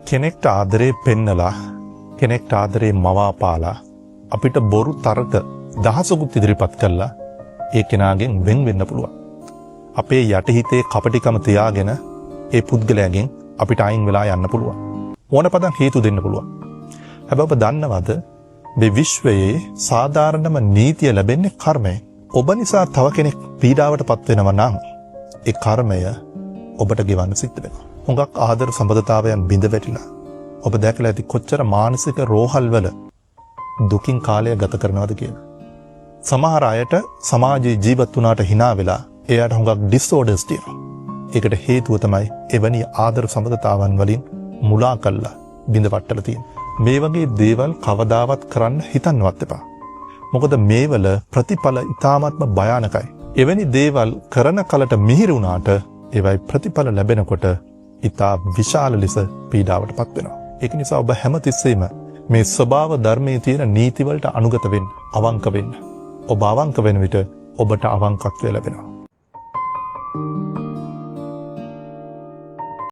කෙනෙක්ට ආදරේ පෙන්නලා කෙනෙක්ට ආදරේ මවාපාලා අපිට බොරු තර්ක දහසකුත් ඉදිරිපත් කළා ඒ කෙනාගෙන් වෙන් වෙන්න පුළුවන්. අපේ යටිහිතේ කපටිකම තියාගෙන ඒ පුද්ගලයාගෙන් අපිට අයින් වෙලා යන්න පුළුවන්. ඕන පදන් හේතු දෙන්න පුළුවන්. හැබැයි ඔබ දන්නවද මේ විශ්වයේ සාධාරණම නීතිය ලැබෙන්නේ කර්මයෙන්. ඔබ නිසා තව කෙනෙක් පීඩාවට පත් වෙනවා නම් ඒ කර්මය ඔබට ගෙවන්න සිද්ධ වෙනවා. හුඟක් ආදර සම්බන්ධතාවයන් බිඳ වැටිලා ඔබ දැකලා ඇති කොච්චර මානසික රෝහල් වල දුකින් කාලය ගත කරනවද කියලා. සමහර අයට සමාජයේ ජීවත් වුණාට hina වෙලා එයාට හුඟක් ඩිසෝඩර්ස් තියෙනවා. ඒකට හේතුව තමයි එවැනි ආදර සම්බන්ධතාවන් වලින් මුලා කළා බිඳ වට්ටල තියෙන. මේ වගේ දේවල් කවදාවත් කරන්න හිතන්නවත් එපා. මොකද මේවල ප්‍රතිඵල ඉතාමත්ම භයානකයි. එවැනි දේවල් කරන කලට මිහිරි වුණාට ඒවයි ප්‍රතිඵල ලැබෙනකොට ඉතා විශාල ලෙස පීඩාවට පත් වෙනවා. ඒක නිසා ඔබ හැමතිස්සෙම මේ ස්වභාව ධර්මයේ තියෙන නීතිවලට අනුගත වෙන්න, අවංක වෙන්න. ඔබ අවංක වෙන විට ඔබට අවංකත්වය ලැබෙනවා.